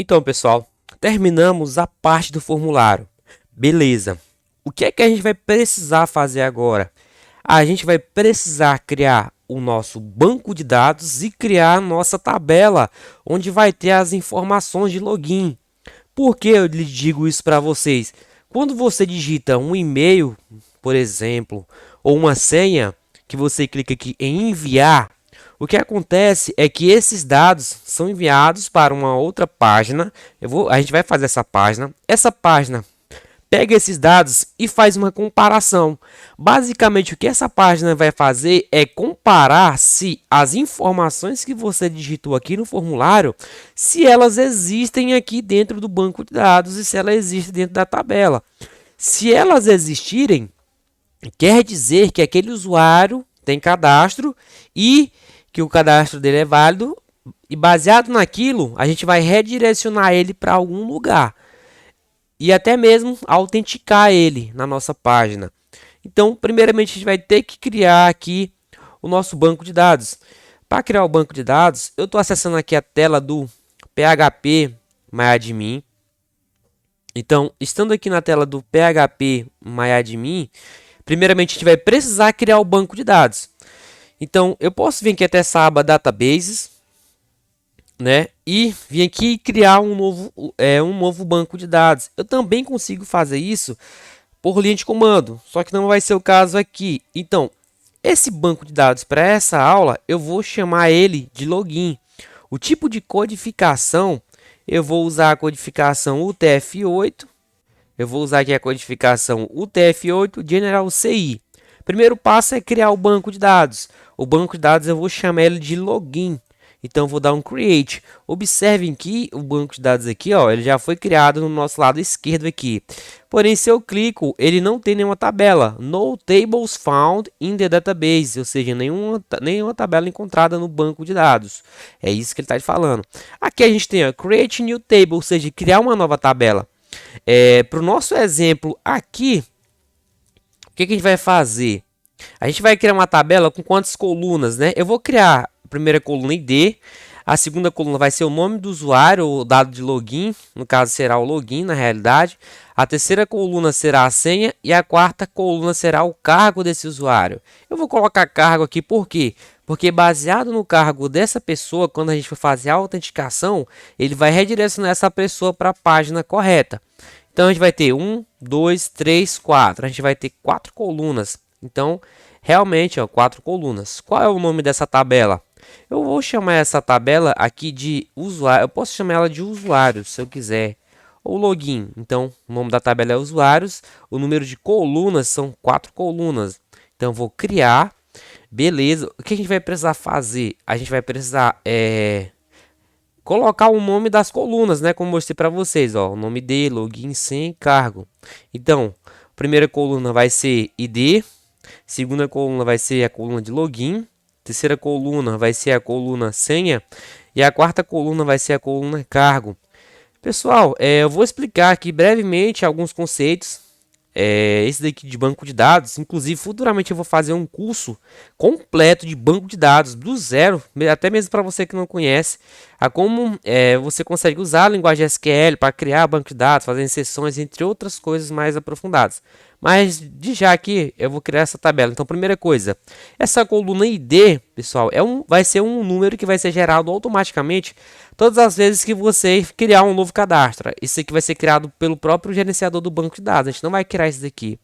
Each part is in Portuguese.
Então, pessoal, terminamos a parte do formulário. Beleza. O que é que a gente vai precisar fazer agora? A gente vai precisar criar o nosso banco de dados e criar a nossa tabela, onde vai ter as informações de login. Por que eu lhe digo isso para vocês? Quando você digita um e-mail, por exemplo, ou uma senha, que você clica aqui em enviar, o que acontece é que esses dados são enviados para uma outra página. A gente vai fazer essa página. Essa página pega esses dados e faz uma comparação. Basicamente, o que essa página vai fazer é comparar se as informações que você digitou aqui no formulário, se elas existem aqui dentro do banco de dados e se elas existem dentro da tabela. Se elas existirem, quer dizer que aquele usuário tem cadastro e que o cadastro dele é válido, e baseado naquilo, a gente vai redirecionar ele para algum lugar e até mesmo autenticar ele na nossa página. Então, primeiramente, a gente vai ter que criar aqui o nosso banco de dados. Para criar o banco de dados, eu estou acessando aqui a tela do PHP MyAdmin. Então, estando aqui na tela do PHP MyAdmin, primeiramente a gente vai precisar criar o banco de dados. Então, eu posso vir aqui até essa aba Databases, né? E vir aqui e criar um novo banco de dados. Eu também consigo fazer isso por linha de comando, só que não vai ser o caso aqui. Então, esse banco de dados para essa aula, eu vou chamar ele de login. O tipo de codificação, eu vou usar a codificação UTF-8. Eu vou usar aqui a codificação UTF-8 General CI. Primeiro passo é criar o banco de dados. O banco de dados eu vou chamar ele de login. Então vou dar um create. Observem que o banco de dados aqui, ó, ele já foi criado no nosso lado esquerdo aqui. Porém, se eu clico, ele não tem nenhuma tabela. No tables found in the database, ou seja, nenhuma tabela encontrada no banco de dados. É isso que ele está falando. Aqui a gente tem a create new table, ou seja, criar uma nova tabela. Para o nosso exemplo aqui, o que a gente vai fazer? A gente vai criar uma tabela com quantas colunas, né? Eu vou criar a primeira coluna ID, a segunda coluna vai ser o nome do usuário, o dado de login, no caso será o login na realidade. A terceira coluna será a senha e a quarta coluna será o cargo desse usuário. Eu vou colocar cargo aqui por quê? Porque baseado no cargo dessa pessoa, quando a gente for fazer a autenticação, ele vai redirecionar essa pessoa para a página correta. Então a gente vai ter 1, 2, 3, 4. A gente vai ter 4 colunas. Então, realmente, ó, 4 colunas. Qual é o nome dessa tabela? Eu vou chamar essa tabela aqui de usuário. Eu posso chamar ela de usuário, se eu quiser. Ou login. Então, o nome da tabela é usuários. O número de colunas são 4 colunas. Então, eu vou criar. Beleza. O que a gente vai precisar fazer? A gente vai precisar colocar o nome das colunas, né? Como eu mostrei para vocês, ó, o nome de login, senha, cargo. Então, a primeira coluna vai ser ID, segunda coluna vai ser a coluna de login, terceira coluna vai ser a coluna senha e a quarta coluna vai ser a coluna cargo. Pessoal, eu vou explicar aqui brevemente alguns conceitos. Esse daqui de banco de dados, inclusive futuramente eu vou fazer um curso completo de banco de dados do zero, até mesmo para você que não conhece, a como você consegue usar a linguagem SQL para criar banco de dados, fazer inserções, entre outras coisas mais aprofundadas. Mas de já aqui eu vou criar essa tabela. Então, primeira coisa, essa coluna ID, pessoal, vai ser um número que vai ser gerado automaticamente todas as vezes que você criar um novo cadastro. Isso aqui vai ser criado pelo próprio gerenciador do banco de dados. A gente não vai criar isso daqui.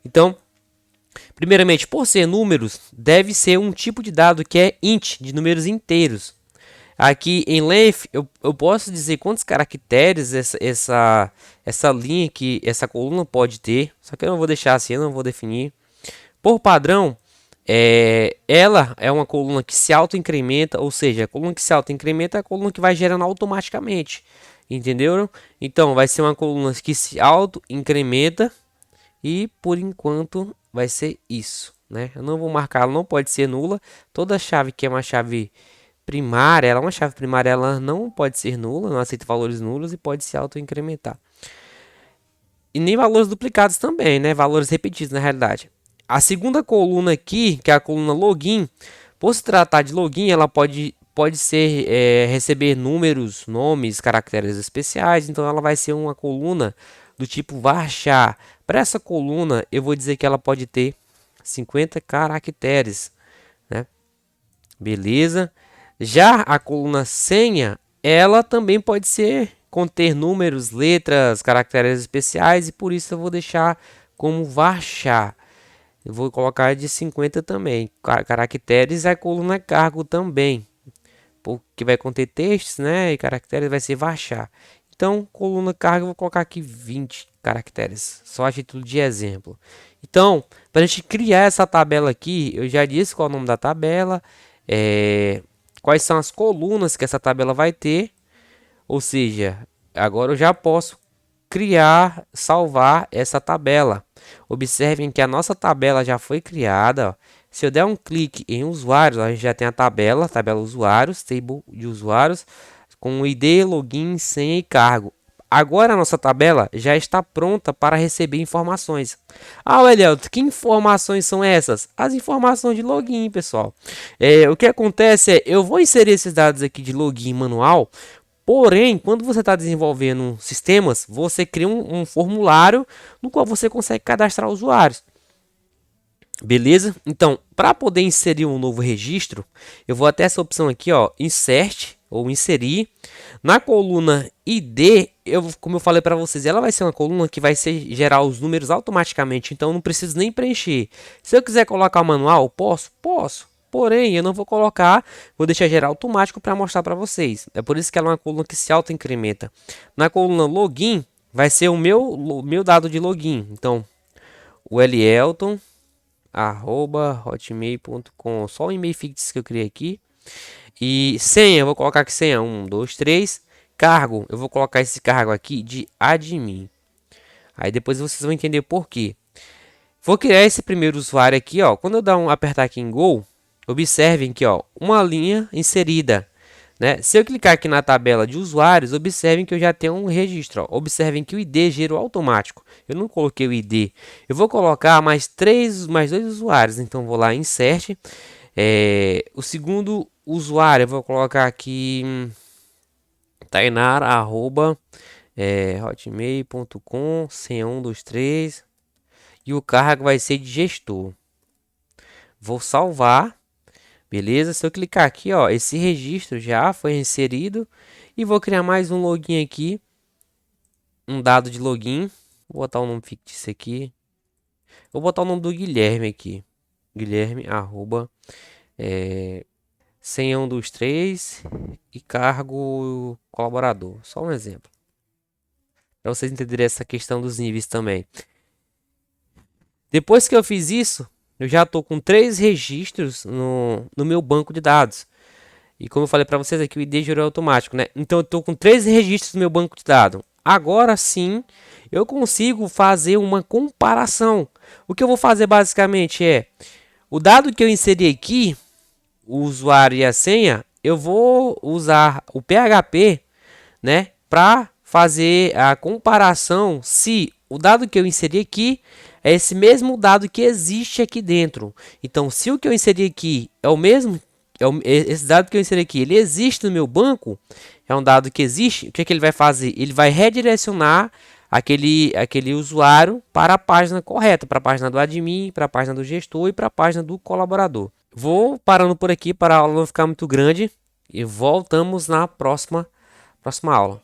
Então, primeiramente, por ser números, deve ser um tipo de dado que é int, de números inteiros. Aqui em length, eu posso dizer quantos caracteres essa linha aqui, essa coluna pode ter. Só que eu não vou deixar assim, eu não vou definir. Por padrão, ela é uma coluna que se auto-incrementa, ou seja, a coluna que se auto-incrementa é a coluna que vai gerando automaticamente. Entenderam? Então, vai ser uma coluna que se auto-incrementa e, por enquanto, vai ser isso, né? Eu não vou marcar, ela não pode ser nula. Toda chave que é uma chave primária, ela é uma chave primária, ela não pode ser nula, não aceita valores nulos e pode se auto-incrementar. E nem valores duplicados também, né? Valores repetidos na realidade. A segunda coluna aqui, que é a coluna login, por se tratar de login, ela pode pode ser receber números, nomes, caracteres especiais. Então ela vai ser uma coluna do tipo varchar. Para essa coluna eu vou dizer que ela pode ter 50 caracteres, né? Beleza. Já a coluna senha, ela também pode ser conter números, letras, caracteres especiais, e por isso eu vou deixar como varchar. Eu vou colocar de 50 também. Caracteres, a coluna cargo também, porque vai conter textos, né? E caracteres vai ser varchar. Então, coluna carga, eu vou colocar aqui 20 caracteres, só a título de exemplo. Então, para a gente criar essa tabela aqui, eu já disse qual é o nome da tabela, quais são as colunas que essa tabela vai ter. Ou seja, agora eu já posso criar, salvar essa tabela. Observem que a nossa tabela já foi criada, ó. Se eu der um clique em usuários, a gente já tem a tabela usuários, table de usuários, com ID, login, senha e cargo. Agora a nossa tabela já está pronta para receber informações. Ah, Elielto, que informações são essas? As informações de login, pessoal. O que acontece é, eu vou inserir esses dados aqui de login manual. Porém, quando você está desenvolvendo sistemas, você cria um formulário no qual você consegue cadastrar usuários. Beleza? Então, para poder inserir um novo registro, eu vou até essa opção aqui, ó, Insert ou Inserir. Na coluna ID, como eu falei para vocês, ela vai ser uma coluna que vai gerar os números automaticamente, então eu não preciso nem preencher. Se eu quiser colocar manual, posso? Posso. Porém, eu não vou colocar, vou deixar gerar automático para mostrar para vocês. É por isso que ela é uma coluna que se auto-incrementa. Na coluna login, vai ser o meu dado de login. Então, o elielton@hotmail.com, só o e-mail fictício que eu criei aqui. E senha, eu vou colocar aqui senha 1, 2, 3. Cargo, eu vou colocar esse cargo aqui de admin. Aí depois vocês vão entender por quê. Vou criar esse primeiro usuário aqui, ó. Quando eu apertar aqui em Go, observem que, ó, uma linha inserida, né? Se eu clicar aqui na tabela de usuários, observem que eu já tenho um registro, ó. Observem que o ID gerou automático. Eu não coloquei o ID. Eu vou colocar mais dois usuários. Então vou lá em Insert. O segundo usuário eu vou colocar aqui Tainara @hotmail.com, senha 1, 2, 3. E o cargo vai ser de gestor. Vou salvar. Beleza? Se eu clicar aqui, ó, esse registro já foi inserido. E vou criar mais um login aqui. Um dado de login. Vou botar o nome fictício aqui. Vou botar o nome do Guilherme aqui. Guilherme, senha 1, 2, 3. E cargo colaborador. Só um exemplo. Para vocês entenderem essa questão dos níveis também. Depois que eu fiz isso, eu já estou com 3 registros no meu banco de dados. E como eu falei para vocês aqui, o ID gerou automático, né? Então eu estou com 3 registros no meu banco de dados. Agora sim, eu consigo fazer uma comparação. O que eu vou fazer basicamente é, o dado que eu inseri aqui, o usuário e a senha, eu vou usar o PHP, né, para fazer a comparação se o dado que eu inseri aqui é esse mesmo dado que existe aqui dentro. Então, se o que eu inseri aqui é o mesmo, esse dado que eu inseri aqui, ele existe no meu banco, é um dado que existe, o que, que ele vai fazer? Ele vai redirecionar aquele usuário para a página correta, para a página do admin, para a página do gestor e para a página do colaborador. Vou parando por aqui para a aula não ficar muito grande e voltamos na próxima aula.